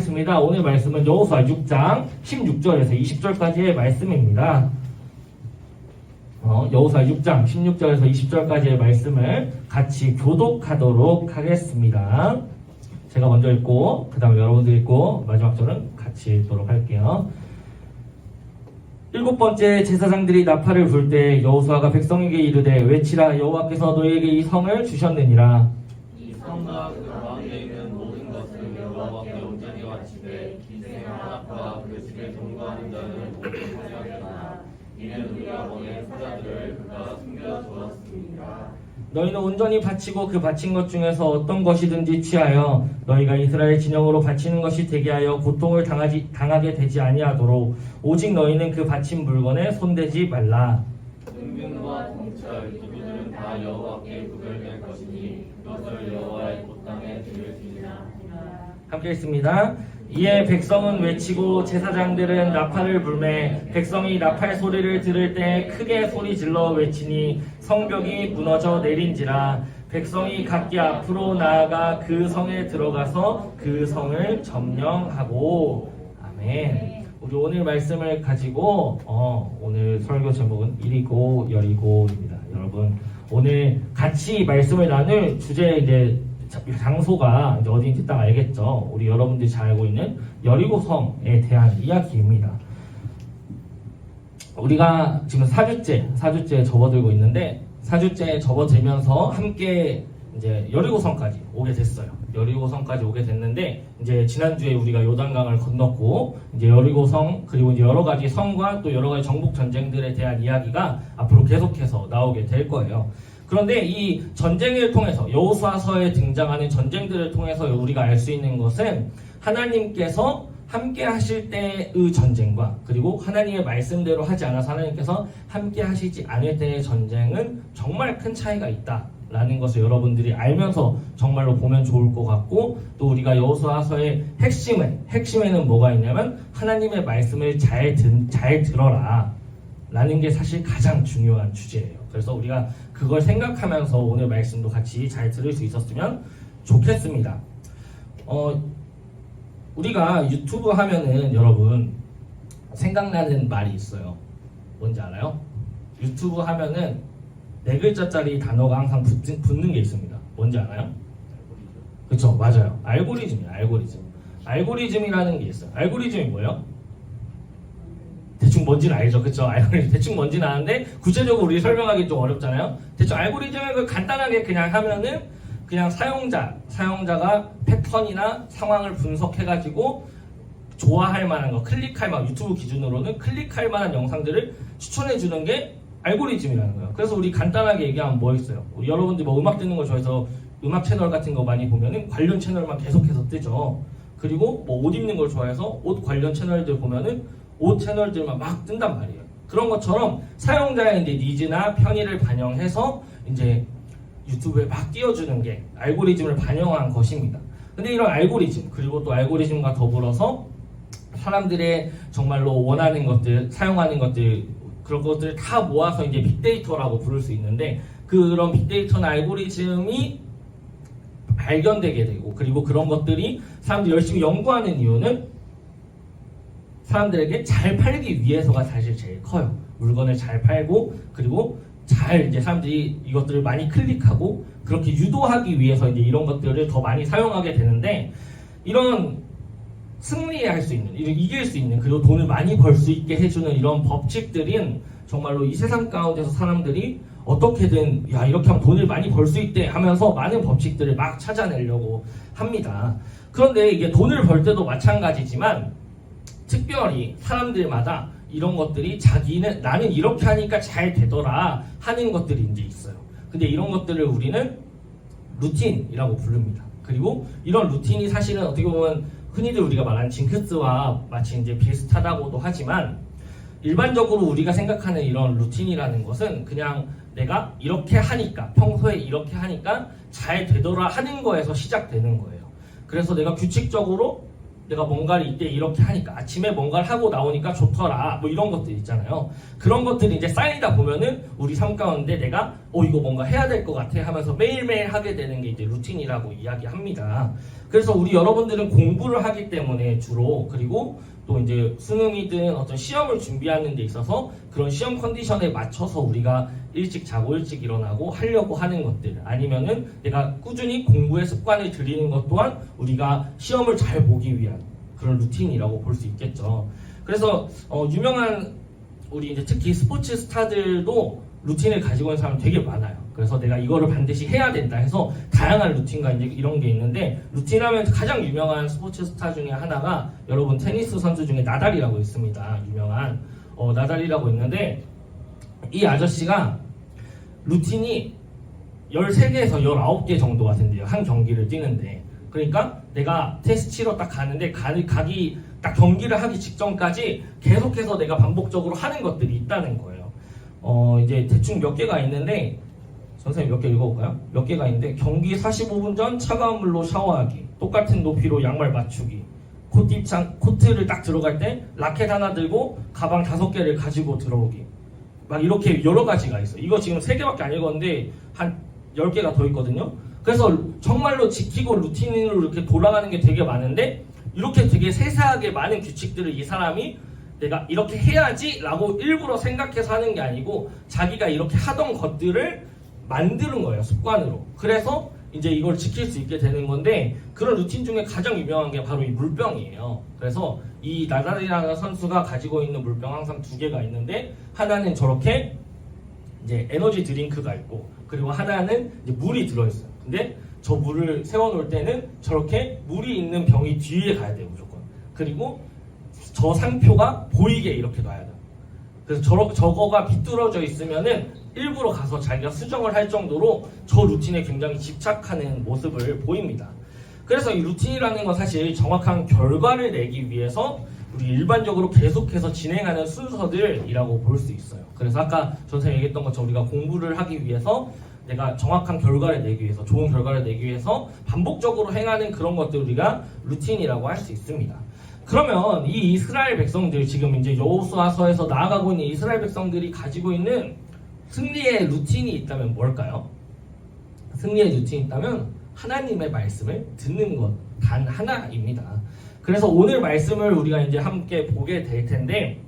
하겠습니다. 오늘 말씀은 여호수아 6장 16절에서 20절까지의 말씀입니다. 여호수아 6장 16절에서 20절까지의 말씀을 같이 교독하도록 하겠습니다. 제가 먼저 읽고 그 다음에 여러분들 읽고 마지막 절은 같이 읽도록 할게요. 일곱 번째 제사장들이 나팔을 불 때 여호수아가 백성에게 이르되 외치라. 여호와께서 너희에게 이 성을 주셨느니라. 이 성과 그 가운데 있는 모든 것을 여호와께 온전히 바치되 기생 하나과 그 집에 동거하는 자는 모두 사냥하였으나 이는 우리가 보낸 사자들을 그가 숨겨 두었습니다. 너희는 온전히 바치고 그 바친 것 중에서 어떤 것이든지 취하여 너희가 이스라엘 진영으로 바치는 것이 되게 하여 고통을 당하게 되지 아니하도록 오직 너희는 그 바친 물건에 손대지 말라. 은금과 동철 이들은 다 여호와께 구별될 것이니 이것을 여호와의 곳당에 드릴지니라. 함께 있습니다. 이에 백성은 외치고 제사장들은 나팔을 불매 백성이 나팔 소리를 들을 때 크게 소리 질러 외치니 성벽이 무너져 내린지라. 백성이 각기 앞으로 나아가 그 성에 들어가서 그 성을 점령하고. 아멘. 우리 오늘 말씀을 가지고 오늘 설교 제목은 이리고 여리고입니다. 여러분 오늘 같이 말씀을 나눌 주제 이제 장소가 이제 어디인지 딱 알겠죠? 우리 여러분들이 잘 알고 있는 여리고성에 대한 이야기입니다. 우리가 지금 4주째 접어들고 있는데 4주째 접어들면서 함께 이제 여리고성까지 오게 됐어요. 여리고성까지 오게 됐는데 이제 지난주에 우리가 요단강을 건넜고 이제 여리고성 그리고 이제 여러 가지 성과 또 여러 가지 정복 전쟁들에 대한 이야기가 앞으로 계속해서 나오게 될 거예요. 그런데 이 전쟁을 통해서 여호수아서에 등장하는 전쟁들을 통해서 우리가 알 수 있는 것은 하나님께서 함께 하실 때의 전쟁과 그리고 하나님의 말씀대로 하지 않아서 하나님께서 함께 하시지 않을 때의 전쟁은 정말 큰 차이가 있다라는 것을 여러분들이 알면서 정말로 보면 좋을 것 같고 또 우리가 여호수아서의 핵심에는 뭐가 있냐면 하나님의 말씀을 잘 들어라 라는 게 사실 가장 중요한 주제예요. 그래서 우리가 그걸 생각하면서 오늘 말씀도 같이 잘 들을 수 있었으면 좋겠습니다. 우리가 유튜브 하면은 여러분 생각나는 말이 있어요. 뭔지 알아요? 유튜브 하면은 4글자짜리 단어가 항상 붙는 게 있습니다. 뭔지 알아요? 그쵸, 맞아요. 알고리즘이에요. 알고리즘이라는 게 있어요. 알고리즘이 뭐예요? 대충 뭔지는 알죠, 그쵸? 알고리즘 대충 뭔지는 아는데 구체적으로 우리 설명하기 좀 어렵잖아요. 대충 알고리즘을 간단하게 그냥 하면은 그냥 사용자가 패턴이나 상황을 분석해가지고 좋아할 만한 거, 클릭할 만한 유튜브 기준으로는 클릭할 만한 영상들을 추천해주는 게 알고리즘이라는 거예요. 그래서 우리 간단하게 얘기하면 뭐 있어요? 우리 여러분들 뭐 음악 듣는 거 좋아해서 음악 채널 같은 거 많이 보면은 관련 채널만 계속해서 뜨죠. 그리고 뭐 옷 입는 걸 좋아해서 옷 관련 채널들 보면은 옷 채널들만 막 뜬단 말이에요. 그런 것처럼 사용자의 이제 니즈나 편의를 반영해서 이제 유튜브에 막 띄워주는 게 알고리즘을 반영한 것입니다. 근데 이런 알고리즘 그리고 또 알고리즘과 더불어서 사람들의 정말로 원하는 것들, 사용하는 것들 그런 것들을 다 모아서 이제 빅데이터라고 부를 수 있는데 그런 빅데이터나 알고리즘이 발견되게 되고 그리고 그런 것들이 사람들이 열심히 연구하는 이유는 사람들에게 잘 팔기 위해서가 사실 제일 커요. 물건을 잘 팔고 그리고 잘 이제 사람들이 이것들을 많이 클릭하고 그렇게 유도하기 위해서 이제 이런 것들을 더 많이 사용하게 되는데 이런 승리할 수 있는, 이길 수 있는 그리고 돈을 많이 벌 수 있게 해주는 이런 법칙들은 정말로 이 세상 가운데서 사람들이 어떻게든 야 이렇게 하면 돈을 많이 벌 수 있대 하면서 많은 법칙들을 막 찾아내려고 합니다. 그런데 이게 돈을 벌 때도 마찬가지지만 특별히 사람들마다 이런 것들이 자기는 나는 이렇게 하니까 잘 되더라 하는 것들이 이제 있어요. 근데 이런 것들을 우리는 루틴이라고 부릅니다. 그리고 이런 루틴이 사실은 어떻게 보면 흔히들 우리가 말하는 징크스와 마치 이제 비슷하다고도 하지만 일반적으로 우리가 생각하는 이런 루틴이라는 것은 그냥 내가 이렇게 하니까 평소에 이렇게 하니까 잘 되더라 하는 거에서 시작되는 거예요. 그래서 내가 규칙적으로 내가 뭔가를 이때 이렇게 하니까 아침에 뭔가를 하고 나오니까 좋더라 뭐 이런 것들 있잖아요. 그런 것들이 이제 쌓이다 보면은 우리 삶 가운데 내가 이거 뭔가 해야 될 것 같아 하면서 매일매일 하게 되는 게 이제 루틴이라고 이야기합니다. 그래서 우리 여러분들은 공부를 하기 때문에 주로, 그리고 또 이제 수능이든 어떤 시험을 준비하는 데 있어서 그런 시험 컨디션에 맞춰서 우리가 일찍 자고 일찍 일어나고 하려고 하는 것들, 아니면은 내가 꾸준히 공부의 습관을 들이는 것 또한 우리가 시험을 잘 보기 위한 그런 루틴이라고 볼 수 있겠죠. 그래서 유명한 우리 이제 특히 스포츠 스타들도 루틴을 가지고 있는 사람이 되게 많아요. 그래서 내가 이거를 반드시 해야 된다 해서 다양한 루틴과 이제 이런 게 있는데, 루틴하면 가장 유명한 스포츠 스타 중에 하나가 여러분 테니스 선수 중에 나달이라고 있습니다. 유명한 나달이라고 있는데, 이 아저씨가 루틴이 13개에서 19개 정도가 된대요. 한 경기를 뛰는데. 그러니까 내가 테스트 치러 딱 가는데 가기 딱 경기를 하기 직전까지 계속해서 내가 반복적으로 하는 것들이 있다는 거예요. 이제 대충 몇 개가 있는데, 선생님 몇 개 읽어볼까요? 몇 개가 있는데, 경기 45분 전 차가운 물로 샤워하기, 똑같은 높이로 양말 맞추기, 코트를 딱 들어갈 때 라켓 하나 들고 가방 5개를 가지고 들어오기, 막 이렇게 여러 가지가 있어요. 이거 지금 3개밖에 안 읽었는데 한 10개가 더 있거든요. 그래서 정말로 지키고 루틴으로 이렇게 돌아가는 게 되게 많은데, 이렇게 되게 세세하게 많은 규칙들을 이 사람이 내가 이렇게 해야지 라고 일부러 생각해서 하는 게 아니고 자기가 이렇게 하던 것들을 만드는 거예요, 습관으로. 그래서 이제 이걸 지킬 수 있게 되는 건데, 그런 루틴 중에 가장 유명한 게 바로 이 물병이에요. 그래서 이 나달이라는 선수가 가지고 있는 물병 항상 2개가 있는데, 하나는 저렇게 이제 에너지 드링크가 있고, 그리고 하나는 이제 물이 들어있어요. 근데 저 물을 세워놓을 때는 저렇게 물이 있는 병이 뒤에 가야 돼요, 무조건. 그리고 저 상표가 보이게 이렇게 놔야 돼요. 그래서 저거가 비뚤어져 있으면은 일부러 가서 자기가 수정을 할 정도로 저 루틴에 굉장히 집착하는 모습을 보입니다. 그래서 이 루틴이라는 건 사실 정확한 결과를 내기 위해서 우리 일반적으로 계속해서 진행하는 순서들이라고 볼 수 있어요. 그래서 아까 선생님이 얘기했던 것처럼 우리가 공부를 하기 위해서 내가 정확한 결과를 내기 위해서, 좋은 결과를 내기 위해서 반복적으로 행하는 그런 것들 우리가 루틴이라고 할 수 있습니다. 그러면 이 이스라엘 백성들, 지금 이제 여호수아서에서 나아가고 있는 이스라엘 백성들이 가지고 있는 승리의 루틴이 있다면 뭘까요? 승리의 루틴이 있다면 하나님의 말씀을 듣는 것 단 하나입니다. 그래서 오늘 말씀을 우리가 이제 함께 보게 될 텐데,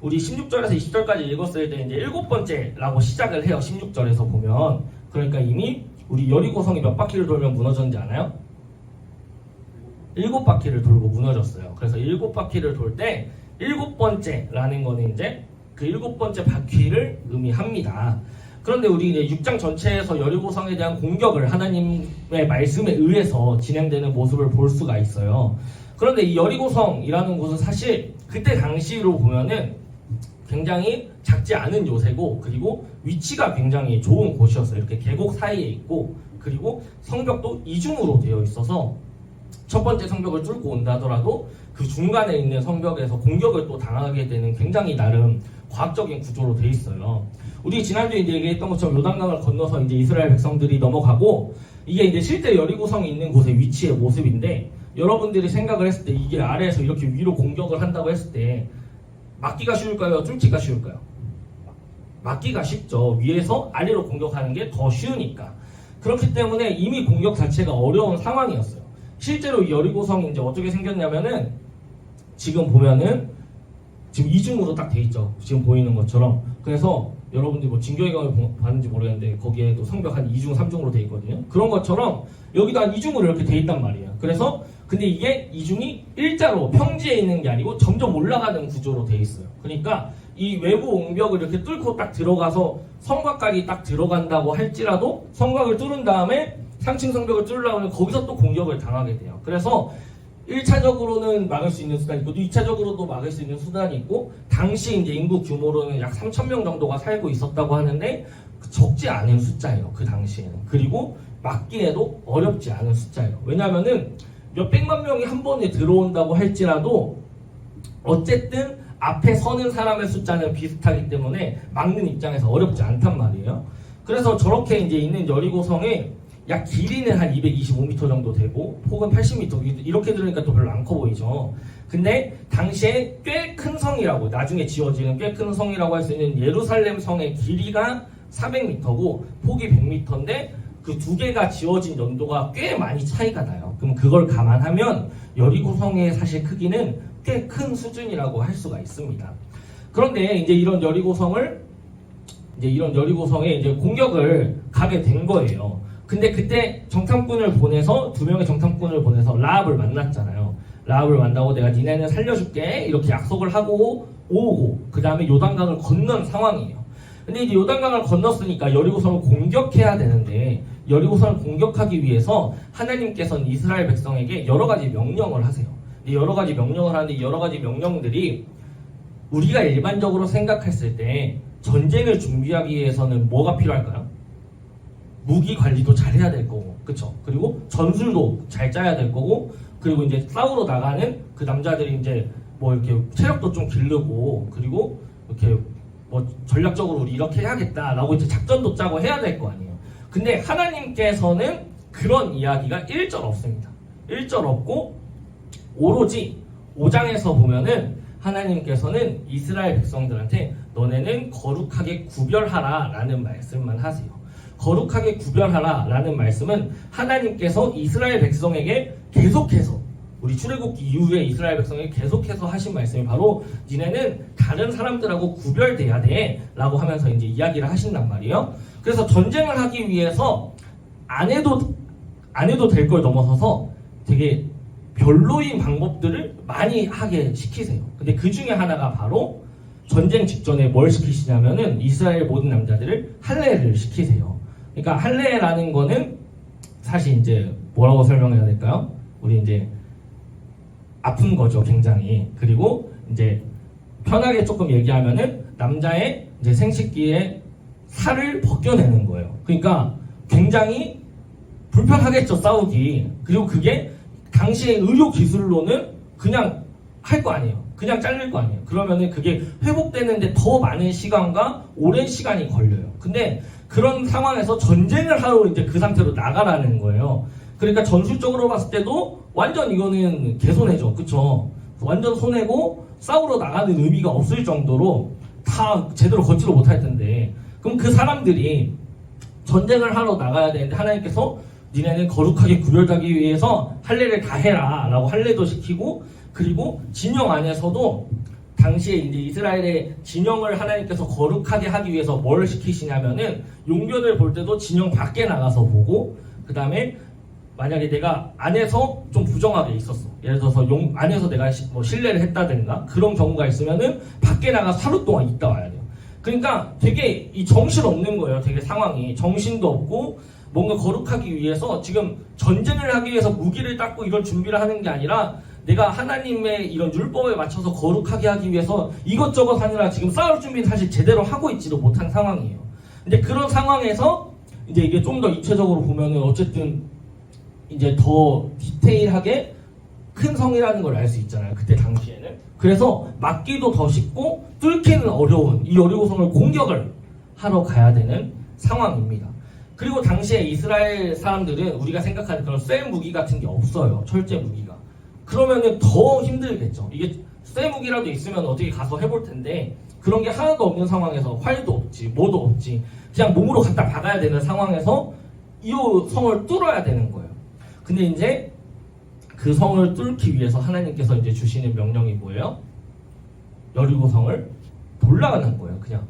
우리 16절에서 20절까지 읽었을 때 이제 7번째라고 시작을 해요. 16절에서 보면. 그러니까 이미 우리 여리고성이 몇 바퀴를 돌면 무너졌는지 아나요? 7바퀴를 돌고 무너졌어요. 그래서 7바퀴를 돌 때 7번째라는 거는 이제 그 7번째 바퀴를 의미합니다. 그런데 우리 이제 6장 전체에서 여리고성에 대한 공격을 하나님의 말씀에 의해서 진행되는 모습을 볼 수가 있어요. 그런데 이 여리고성이라는 곳은 사실 그때 당시로 보면은 굉장히 작지 않은 요새고, 그리고 위치가 굉장히 좋은 곳이었어요. 이렇게 계곡 사이에 있고, 그리고 성벽도 이중으로 되어 있어서 첫 번째 성벽을 뚫고 온다 하더라도 그 중간에 있는 성벽에서 공격을 또 당하게 되는 굉장히 나름 과학적인 구조로 되어 있어요. 우리 지난주에 이제 얘기했던 것처럼 요단강을 건너서 이제 이스라엘 백성들이 넘어가고, 이게 이제 실제 여리고성이 있는 곳의 위치의 모습인데, 여러분들이 생각을 했을 때 이게 아래에서 이렇게 위로 공격을 한다고 했을 때 막기가 쉬울까요? 뚫기가 쉬울까요? 막기가 쉽죠. 위에서 아래로 공격하는 게 더 쉬우니까. 그렇기 때문에 이미 공격 자체가 어려운 상황이었어요. 실제로 여리고성이 이제 어떻게 생겼냐면은, 지금 보면은 지금 이중으로 딱 돼 있죠. 지금 보이는 것처럼. 그래서 여러분들이 뭐 진교회관을 봤는지 모르겠는데 거기에도 성벽 한 2중, 3중으로 돼 있거든요. 그런 것처럼 여기도 한 2중으로 이렇게 돼 있단 말이에요. 그래서 근데 이게 이중이 일자로 평지에 있는 게 아니고 점점 올라가는 구조로 돼 있어요. 그러니까 이 외부 옹벽을 이렇게 뚫고 딱 들어가서 성곽까지 딱 들어간다고 할지라도 성곽을 뚫은 다음에 상층 성벽을 뚫으려고 하면 거기서 또 공격을 당하게 돼요. 그래서 1차적으로는 막을 수 있는 수단이 있고, 또 2차적으로도 막을 수 있는 수단이 있고, 당시 이제 인구 규모로는 약 3,000명 정도가 살고 있었다고 하는데 적지 않은 숫자예요, 그 당시에는. 그리고 막기에도 어렵지 않은 숫자예요. 왜냐면은 몇백만 명이 한 번에 들어온다고 할지라도 어쨌든 앞에 서는 사람의 숫자는 비슷하기 때문에 막는 입장에서 어렵지 않단 말이에요. 그래서 저렇게 이제 있는 여리고성에 약 길이는 한 225m 정도 되고 폭은 80m, 이렇게 들으니까 또 별로 안 커 보이죠. 근데 당시에 꽤 큰 성이라고, 나중에 지어지는 꽤 큰 성이라고 할 수 있는 예루살렘 성의 길이가 400m고 폭이 100m인데 그 두 개가 지어진 연도가 꽤 많이 차이가 나요. 그럼 그걸 감안하면 여리고성의 사실 크기는 꽤 큰 수준이라고 할 수가 있습니다. 그런데 이제 이런 여리고성에 이제 공격을 가게 된 거예요. 근데 그때 정탐꾼을 보내서 두 명의 정탐꾼을 보내서 라합을 만났잖아요. 라합을 만나고 내가 니네는 살려줄게 이렇게 약속을 하고 오고 그 다음에 요단강을 건넌 상황이에요. 근데 이제 요단강을 건넜으니까 여리고성을 공격해야 되는데 여리고성을 공격하기 위해서 하나님께서는 이스라엘 백성에게 여러 가지 명령을 하세요. 여러 가지 명령을 하는데 여러 가지 명령들이 우리가 일반적으로 생각했을 때 전쟁을 준비하기 위해서는 뭐가 필요할까요? 무기 관리도 잘 해야 될 거고, 그쵸? 그리고 전술도 잘 짜야 될 거고, 그리고 이제 싸우러 나가는 그 남자들이 이제 뭐 이렇게 체력도 좀 기르고, 그리고 이렇게 뭐 전략적으로 우리 이렇게 해야겠다라고 이제 작전도 짜고 해야 될 거 아니에요. 근데 하나님께서는 그런 이야기가 1절 없습니다. 1절 없고, 오로지 5장에서 보면은 하나님께서는 이스라엘 백성들한테 너네는 거룩하게 구별하라 라는 말씀만 하세요. 거룩하게 구별하라 라는 말씀은 하나님께서 이스라엘 백성에게 계속해서 우리 출애굽기 이후에 이스라엘 백성에게 계속해서 하신 말씀이 바로 니네는 다른 사람들하고 구별돼야 돼 라고 하면서 이제 이야기를 하신단 말이에요. 그래서 전쟁을 하기 위해서 안 해도 될 걸 넘어서서 되게 별로인 방법들을 많이 하게 시키세요. 근데 그 중에 하나가 바로 전쟁 직전에 뭘 시키시냐면은 이스라엘 모든 남자들을 할례를 시키세요. 그러니까 할례라는 거는 사실 이제 뭐라고 설명해야 될까요? 우리 이제 아픈 거죠, 굉장히. 그리고 이제 편하게 조금 얘기하면은 남자의 이제 생식기에 살을 벗겨내는 거예요. 그러니까 굉장히 불편하겠죠, 싸우기. 그리고 그게 당시의 의료 기술로는 그냥 할 거 아니에요. 그냥 잘릴 거 아니에요. 그러면은 그게 회복되는데 더 많은 시간과 오랜 시간이 걸려요. 근데 그런 상황에서 전쟁을 하러 이제 그 상태로 나가라는 거예요. 그러니까 전술적으로 봤을 때도 완전 이거는 개손해죠. 그쵸? 완전 손해고 싸우러 나가는 의미가 없을 정도로 다 제대로 걷지도 못할 텐데 그럼 그 사람들이 전쟁을 하러 나가야 되는데 하나님께서 니네는 거룩하게 구별하기 위해서 할례를 다 해라 라고 할례도 시키고 그리고 진영 안에서도 당시에 이제 이스라엘의 진영을 하나님께서 거룩하게 하기 위해서 뭘 시키시냐면은 용변을 볼 때도 진영 밖에 나가서 보고 그 다음에 만약에 내가 안에서 좀 부정하게 있었어. 예를 들어서 안에서 내가 뭐 실례를 했다든가 그런 경우가 있으면은 밖에 나가서 하루 동안 있다 와야 돼요. 그러니까 되게 이 정신 없는 거예요. 되게 상황이 정신도 없고 뭔가 거룩하기 위해서 지금 전쟁을 하기 위해서 무기를 닦고 이런 준비를 하는 게 아니라 내가 하나님의 이런 율법에 맞춰서 거룩하게 하기 위해서 이것저것 하느라 지금 싸울 준비는 사실 제대로 하고 있지도 못한 상황이에요. 근데 그런 상황에서 이제 이게 좀 더 입체적으로 보면은 어쨌든 이제 더 디테일하게 큰 성이라는 걸 알 수 있잖아요. 그때 당시에는. 그래서 막기도 더 쉽고 뚫기는 어려운 이 여리고성을 공격을 하러 가야 되는 상황입니다. 그리고 당시에 이스라엘 사람들은 우리가 생각하는 그런 쇠 무기 같은 게 없어요. 철제 무기가. 그러면은 더 힘들겠죠. 이게 쇠 무기라도 있으면 어떻게 가서 해볼 텐데 그런 게 하나도 없는 상황에서 활도 없지 뭐도 없지 그냥 몸으로 갖다 박아야 되는 상황에서 이 성을 뚫어야 되는 거예요. 근데 이제 그 성을 뚫기 위해서 하나님께서 이제 주시는 명령이 뭐예요? 여리고성을 돌아가는 거예요. 그냥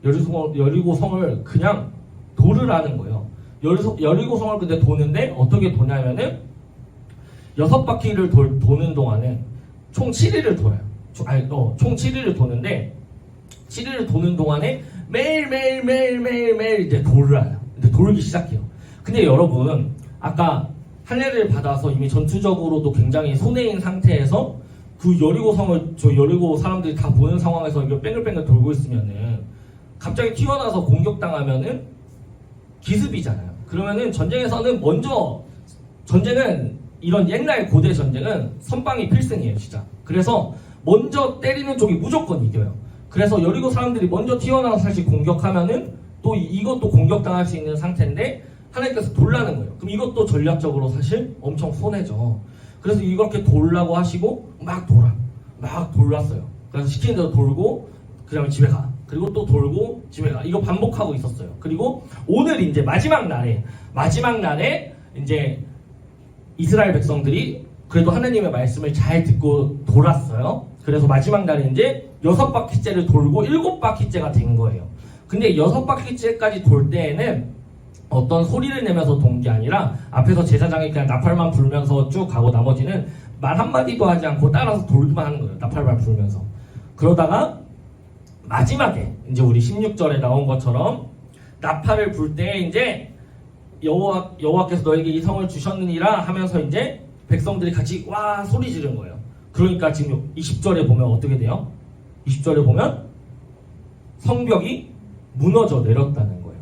여리고성을 그냥 도르라는 거예요. 여리고성을 근데 도는데 어떻게 도냐면은 6바퀴를 도는 동안에 총 7일을 돌아요. 총 7일을 도는데 7일을 도는 동안에 매일 이제 돌아요. 이제 돌기 시작해요. 근데 여러분 아까 할례를 받아서 이미 전투적으로도 굉장히 손해인 상태에서 그 여리고성을 저 여리고 사람들이 다 보는 상황에서 이거 뺑글뺑글 돌고 있으면은 갑자기 튀어나와서 공격당하면은 기습이잖아요. 그러면은 전쟁에서는 전쟁은 이런 옛날 고대 전쟁은 선방이 필승이에요, 진짜. 그래서 먼저 때리는 쪽이 무조건 이겨요. 그래서 여리고 사람들이 먼저 튀어나와서 사실 공격하면은 또 이것도 공격당할 수 있는 상태인데 하나님께서 돌라는 거예요. 그럼 이것도 전략적으로 사실 엄청 손해죠. 그래서 이렇게 돌라고 하시고 막 돌았어요. 그래서 시키는 대로 돌고 그 다음에 집에 가. 그리고 또 돌고 집에 가. 이거 반복하고 있었어요. 그리고 오늘 이제 마지막 날에 이제 이스라엘 백성들이 그래도 하나님의 말씀을 잘 듣고 돌았어요. 그래서 마지막 날에 이제 6바퀴째를 돌고 7바퀴째가 된 거예요. 근데 6바퀴째까지 돌 때에는 어떤 소리를 내면서 돈 게 아니라 앞에서 제사장이 그냥 나팔만 불면서 쭉 가고 나머지는 말 한마디도 하지 않고 따라서 돌기만 하는 거예요. 나팔만 불면서. 그러다가 마지막에 이제 우리 16절에 나온 것처럼 나팔을 불 때 이제 여호와께서 너에게 이 성을 주셨느니라 하면서 이제 백성들이 같이 와 소리 지른 거예요. 그러니까 지금 20절에 보면 어떻게 돼요? 20절에 보면 성벽이 무너져 내렸다는 거예요.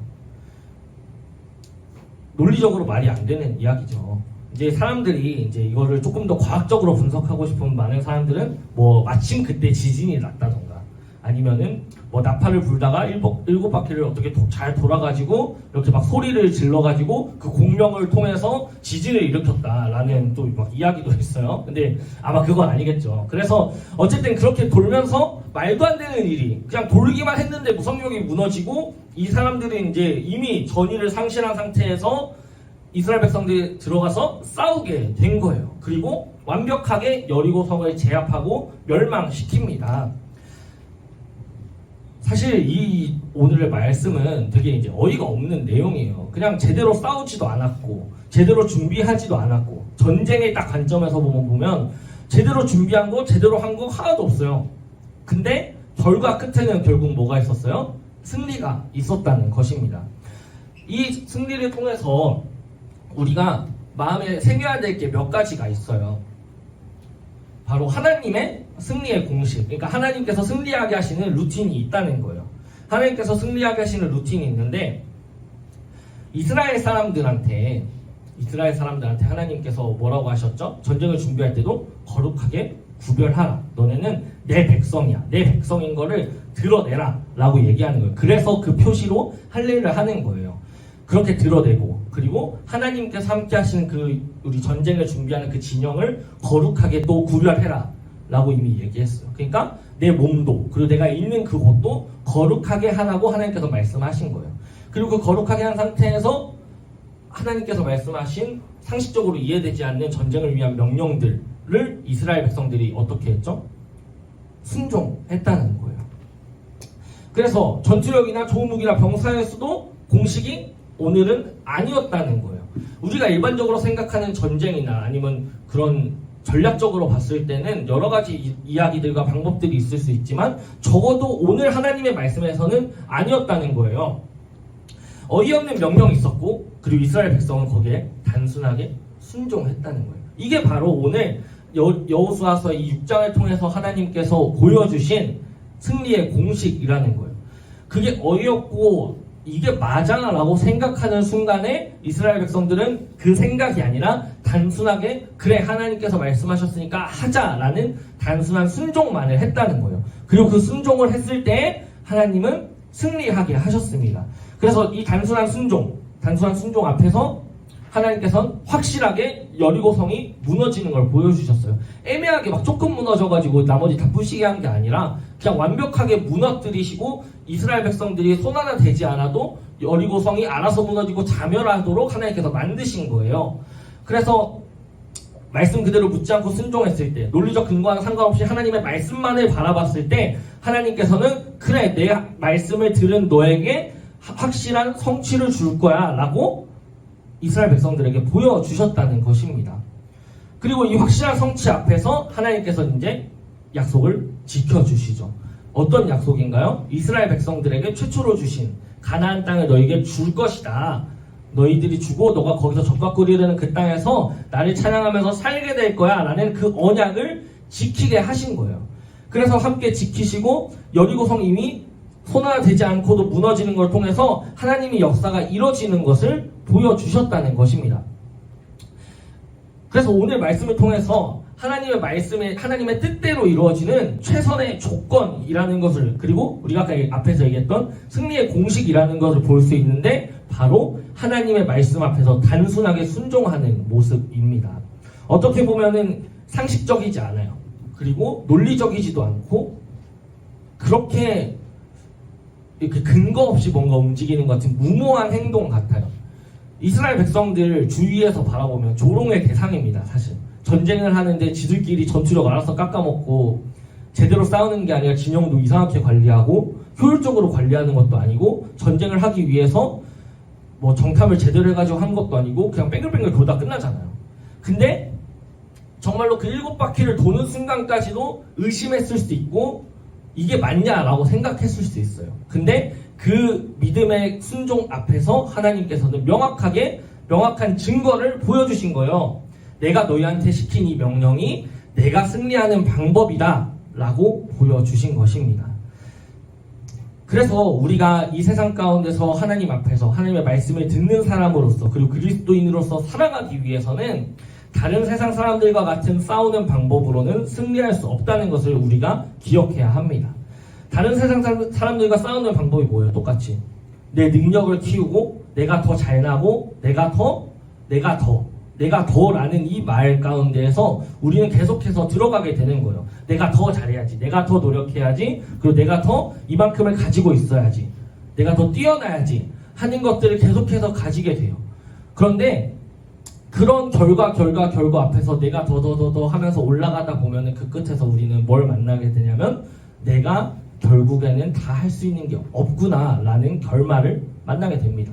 논리적으로 말이 안 되는 이야기죠. 이제 사람들이 이제 이거를 조금 더 과학적으로 분석하고 싶은 많은 사람들은 뭐 마침 그때 지진이 났다던가 아니면은 뭐 나팔을 불다가 7바퀴를 어떻게 잘 돌아가지고 이렇게 막 소리를 질러가지고 그 공명을 통해서 지진을 일으켰다라는 또 막 이야기도 있어요. 근데 아마 그건 아니겠죠. 그래서 어쨌든 그렇게 돌면서 말도 안 되는 일이 그냥 돌기만 했는데 무성벽이 무너지고 이 사람들이 이제 이미 전의를 상실한 상태에서 이스라엘 백성들이 들어가서 싸우게 된 거예요. 그리고 완벽하게 여리고성을 제압하고 멸망시킵니다. 사실 이 오늘의 말씀은 되게 이제 어이가 없는 내용이에요. 그냥 제대로 싸우지도 않았고 제대로 준비하지도 않았고 전쟁의 딱 관점에서 보면 제대로 준비한 거 제대로 한 거 하나도 없어요. 근데 결과 끝에는 결국 뭐가 있었어요? 승리가 있었다는 것입니다. 이 승리를 통해서 우리가 마음에 새겨야 될 게 몇 가지가 있어요. 바로 하나님의 승리의 공식, 그러니까 하나님께서 승리하게 하시는 루틴이 있다는 거예요. 하나님께서 승리하게 하시는 루틴이 있는데 이스라엘 사람들한테 하나님께서 뭐라고 하셨죠? 전쟁을 준비할 때도 거룩하게 구별하라. 너네는 내 백성이야. 내 백성인 거를 드러내라 라고 얘기하는 거예요. 그래서 그 표시로 할례를 하는 거예요. 그렇게 드러내고 그리고 하나님께서 함께 하시는 그 우리 전쟁을 준비하는 그 진영을 거룩하게 또 구별해라 라고 이미 얘기했어요. 그러니까 내 몸도 그리고 내가 있는 그곳도 거룩하게 하라고 하나님께서 말씀하신 거예요. 그리고 그 거룩하게 한 상태에서 하나님께서 말씀하신 상식적으로 이해되지 않는 전쟁을 위한 명령들을 이스라엘 백성들이 어떻게 했죠? 순종했다는 거예요. 그래서 전투력이나 좋은 무기나 병사의 수도 공식이 오늘은 아니었다는 거예요. 우리가 일반적으로 생각하는 전쟁이나 아니면 그런 전략적으로 봤을 때는 여러 가지 이야기들과 방법들이 있을 수 있지만 적어도 오늘 하나님의 말씀에서는 아니었다는 거예요. 어이없는 명령이 있었고 그리고 이스라엘 백성은 거기에 단순하게 순종했다는 거예요. 이게 바로 오늘 여호수아서 이 6장을 통해서 하나님께서 보여주신 승리의 공식이라는 거예요. 그게 어이없고 이게 맞아라고 생각하는 순간에 이스라엘 백성들은 그 생각이 아니라 단순하게 그래 하나님께서 말씀하셨으니까 하자라는 단순한 순종만을 했다는 거예요. 그리고 그 순종을 했을 때 하나님은 승리하게 하셨습니다. 그래서 이 단순한 순종 앞에서 하나님께서는 확실하게 여리고성이 무너지는 걸 보여주셨어요. 애매하게 막 조금 무너져가지고 나머지 다 부시게 한 게 아니라 그냥 완벽하게 무너뜨리시고 이스라엘 백성들이 손 하나 대지 않아도 여리고성이 알아서 무너지고 자멸하도록 하나님께서 만드신 거예요. 그래서 말씀 그대로 묻지 않고 순종했을 때 논리적 근거와는 상관없이 하나님의 말씀만을 바라봤을 때 하나님께서는 그래 내 말씀을 들은 너에게 확실한 성취를 줄 거야 라고 이스라엘 백성들에게 보여주셨다는 것입니다. 그리고 이 확실한 성취 앞에서 하나님께서 이제 약속을 지켜주시죠. 어떤 약속인가요? 이스라엘 백성들에게 최초로 주신 가나안 땅을 너에게 줄 것이다. 너희들이 주고 너가 거기서 젖과 꿀이 흐르는 그 땅에서 나를 찬양하면서 살게 될 거야 라는 그 언약을 지키게 하신 거예요. 그래서 함께 지키시고 여리고성 이미 손 하나 대지 않고도 무너지는 걸 통해서 하나님의 역사가 이뤄지는 것을 보여주셨다는 것입니다. 그래서 오늘 말씀을 통해서 하나님의 말씀에 하나님의 뜻대로 이루어지는 최선의 조건이라는 것을 그리고 우리가 아까 앞에서 얘기했던 승리의 공식이라는 것을 볼 수 있는데 바로 하나님의 말씀 앞에서 단순하게 순종하는 모습입니다. 어떻게 보면은 상식적이지 않아요. 그리고 논리적이지도 않고 그렇게 이렇게 근거 없이 뭔가 움직이는 것 같은 무모한 행동 같아요. 이스라엘 백성들 주위에서 바라보면 조롱의 대상입니다. 사실 전쟁을 하는데 지들끼리 전투력 알아서 깎아먹고 제대로 싸우는 게 아니라 진영도 이상하게 관리하고 효율적으로 관리하는 것도 아니고 전쟁을 하기 위해서 뭐 정탐을 제대로 해가지고 한 것도 아니고 그냥 뺑글뺑글 돌다 끝나잖아요. 근데 정말로 그 7바퀴를 도는 순간까지도 의심했을 수도 있고 이게 맞냐라고 생각했을 수 있어요. 근데 그 믿음의 순종 앞에서 하나님께서는 명확한 증거를 보여주신 거예요. 내가 너희한테 시킨 이 명령이 내가 승리하는 방법이다 라고 보여주신 것입니다. 그래서 우리가 이 세상 가운데서 하나님 앞에서 하나님의 말씀을 듣는 사람으로서 그리고 그리스도인으로서 살아가기 위해서는 다른 세상 사람들과 같은 싸우는 방법으로는 승리할 수 없다는 것을 우리가 기억해야 합니다. 다른 세상 사람들과 싸우는 방법이 뭐예요? 똑같이 내 능력을 키우고 내가 더 잘나고 내가 더라는 이 말 가운데에서 우리는 계속해서 들어가게 되는 거예요. 내가 더 잘해야지, 내가 더 노력해야지, 그리고 내가 더 이만큼을 가지고 있어야지, 내가 더 뛰어나야지 하는 것들을 계속해서 가지게 돼요. 그런데 그런 결과 앞에서 내가 더 하면서 올라가다 보면은 그 끝에서 우리는 뭘 만나게 되냐면 내가 결국에는 다 할 수 있는 게 없구나라는 결말을 만나게 됩니다.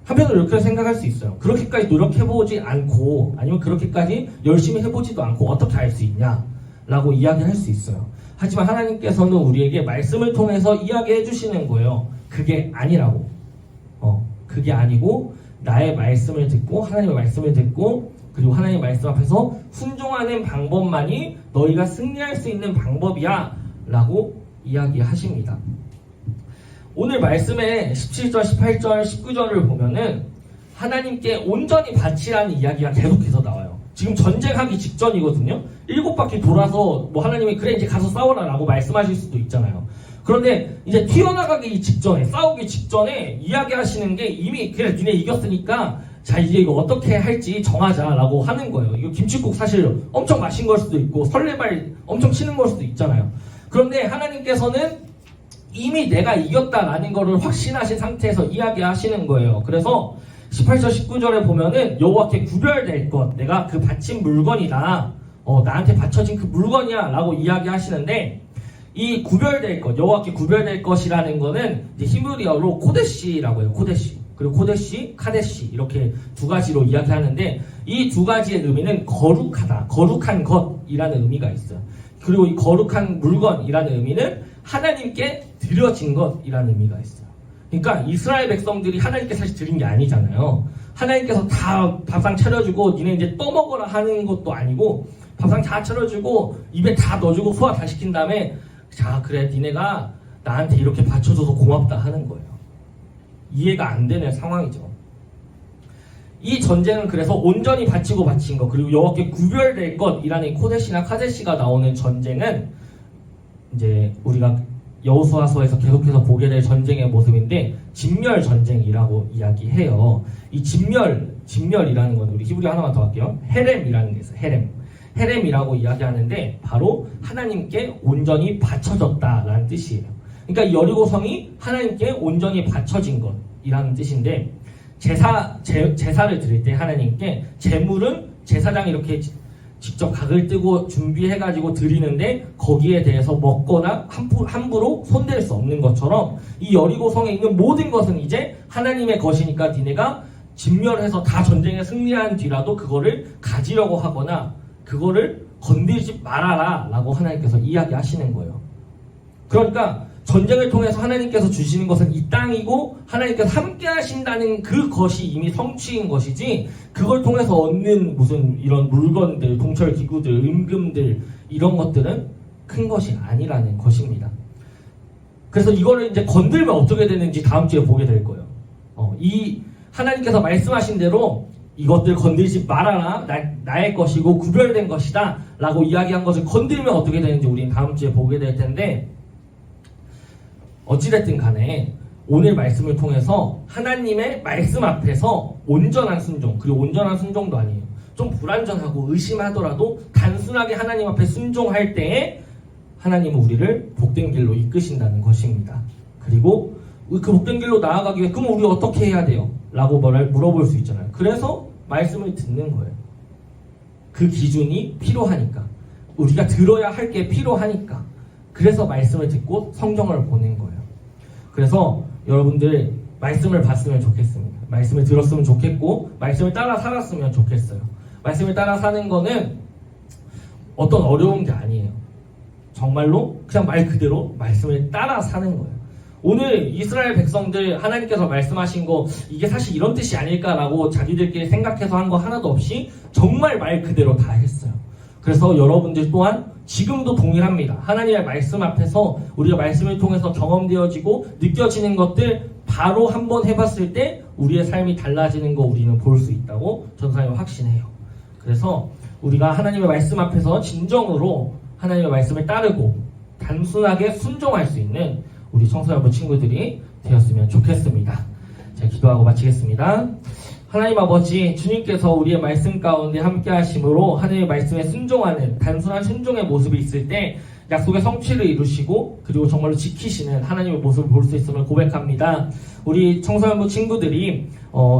한편으로 이렇게 생각할 수 있어요. 그렇게까지 노력해보지 않고 아니면 그렇게까지 열심히 해보지도 않고 어떻게 할 수 있냐 라고 이야기할 수 있어요. 하지만 하나님께서는 우리에게 말씀을 통해서 이야기해 주시는 거예요. 그게 아니라고. 그게 아니고 나의 말씀을 듣고 하나님의 말씀을 듣고 그리고 하나님의 말씀 앞에서 순종하는 방법만이 너희가 승리할 수 있는 방법이야 라고 이야기하십니다. 오늘 말씀의 17절, 18절, 19절을 보면은 하나님께 온전히 바치라는 이야기가 계속해서 나와요. 지금 전쟁하기 직전이거든요. 7바퀴 돌아서 뭐 하나님이 그래 이제 가서 싸워라 라고 말씀하실 수도 있잖아요. 그런데 이제 튀어나가기 직전에 싸우기 직전에 이야기하시는 게 이미 그래 니네 이겼으니까 자 이제 이거 어떻게 할지 정하자 라고 하는 거예요. 이거 김칫국 사실 엄청 마신 걸 수도 있고 설레발 엄청 치는 걸 수도 있잖아요. 그런데 하나님께서는 이미 내가 이겼다라는 거를 확신하신 상태에서 이야기하시는 거예요. 그래서 18절 19절에 보면은 여호와께 구별될 것, 내가 그 바친 물건이다, 나한테 바쳐진 그 물건이야 라고 이야기하시는데 이 구별될 것, 여호와께 구별될 것이라는 거는 이제 히브리어로 코데시라고 해요. 코데시. 그리고 코데시, 카데시 이렇게 두 가지로 이야기하는데 이 두 가지의 의미는 거룩하다, 거룩한 것이라는 의미가 있어요. 그리고 이 거룩한 물건이라는 의미는 하나님께 드려진 것이라는 의미가 있어요. 그러니까 이스라엘 백성들이 하나님께 사실 드린 게 아니잖아요. 하나님께서 다 밥상 차려주고 니네 이제 떠먹어라 하는 것도 아니고 밥상 다 차려주고 입에 다 넣어주고 소화 다 시킨 다음에 자 그래 니네가 나한테 이렇게 바쳐줘서 고맙다 하는 거예요. 이해가 안 되는 상황이죠. 이 전쟁은 그래서 온전히 바치고 바친 것 그리고 여호와께 구별될 것이라는 코데시나 카데시가 나오는 전쟁은 이제 우리가 여호수아서에서 계속해서 보게 될 전쟁의 모습인데 진멸 전쟁이라고 이야기해요. 이 진멸이라는 건 우리 히브리 하나만 더 할게요. 헤렘이라는 게 있어요. 헤렘이라고 이야기하는데 바로 하나님께 온전히 바쳐졌다라는 뜻이에요. 그러니까 이 여리고성이 하나님께 온전히 바쳐진 것이라는 뜻인데 제사를 드릴 때 하나님께 제물은 제사장이 이렇게 직접 각을 뜨고 준비해가지고 드리는데 거기에 대해서 먹거나 함부로 손댈 수 없는 것처럼 이 여리고성에 있는 모든 것은 이제 하나님의 것이니까 니네가 진멸해서 다 전쟁에 승리한 뒤라도 그거를 가지려고 하거나 그거를 건들지 말아라 라고 하나님께서 이야기하시는 거예요. 그러니까 전쟁을 통해서 하나님께서 주시는 것은 이 땅이고 하나님께서 함께 하신다는 그것이 이미 성취인 것이지 그걸 통해서 얻는 무슨 이런 물건들, 동철 기구들, 임금들 이런 것들은 큰 것이 아니라는 것입니다. 그래서 이거를 이제 건들면 어떻게 되는지 다음 주에 보게 될 거예요. 이 하나님께서 말씀하신 대로 이것들 건들지 말아라 나의 것이고 구별된 것이다 라고 이야기한 것을 건들면 어떻게 되는지 우리는 다음 주에 보게 될 텐데 어찌됐든 간에 오늘 말씀을 통해서 하나님의 말씀 앞에서 온전한 순종 그리고 온전한 순종도 아니에요. 좀 불완전하고 의심하더라도 단순하게 하나님 앞에 순종할 때에 하나님은 우리를 복된 길로 이끄신다는 것입니다. 그리고 그 복된 길로 나아가기 위해 그럼 우리 어떻게 해야 돼요? 라고 물어볼 수 있잖아요. 그래서 말씀을 듣는 거예요. 그 기준이 필요하니까. 우리가 들어야 할 게 필요하니까. 그래서 말씀을 듣고 성경을 보는 거예요. 그래서 여러분들 말씀을 봤으면 좋겠습니다. 말씀을 들었으면 좋겠고 말씀을 따라 살았으면 좋겠어요. 말씀을 따라 사는 거는 어떤 어려운 게 아니에요. 정말로 그냥 말 그대로 말씀을 따라 사는 거예요. 오늘 이스라엘 백성들 하나님께서 말씀하신 거 이게 사실 이런 뜻이 아닐까라고 자기들끼리 생각해서 한 거 하나도 없이 정말 말 그대로 다 했어요. 그래서 여러분들 또한 지금도 동일합니다. 하나님의 말씀 앞에서 우리가 말씀을 통해서 경험되어지고 느껴지는 것들 바로 한번 해봤을 때 우리의 삶이 달라지는 거 우리는 볼 수 있다고 전사님 확신해요. 그래서 우리가 하나님의 말씀 앞에서 진정으로 하나님의 말씀을 따르고 단순하게 순종할 수 있는 우리 청소년부 친구들이 되었으면 좋겠습니다. 자, 기도하고 마치겠습니다. 하나님 아버지, 주님께서 우리의 말씀 가운데 함께 하심으로 하나님의 말씀에 순종하는 단순한 순종의 모습이 있을 때 약속의 성취를 이루시고 그리고 정말로 지키시는 하나님의 모습을 볼 수 있음을 고백합니다. 우리 청소년부 친구들이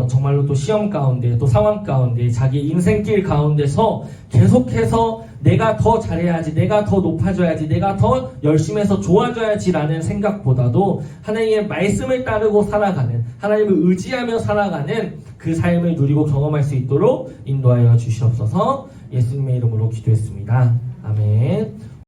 정말로 또 시험 가운데 또 상황 가운데 자기 인생길 가운데서 계속해서 내가 더 잘해야지, 내가 더 높아져야지, 내가 더 열심히 해서 좋아져야지라는 생각보다도 하나님의 말씀을 따르고 살아가는, 하나님을 의지하며 살아가는 그 삶을 누리고 경험할 수 있도록 인도하여 주시옵소서. 예수님의 이름으로 기도했습니다. 아멘.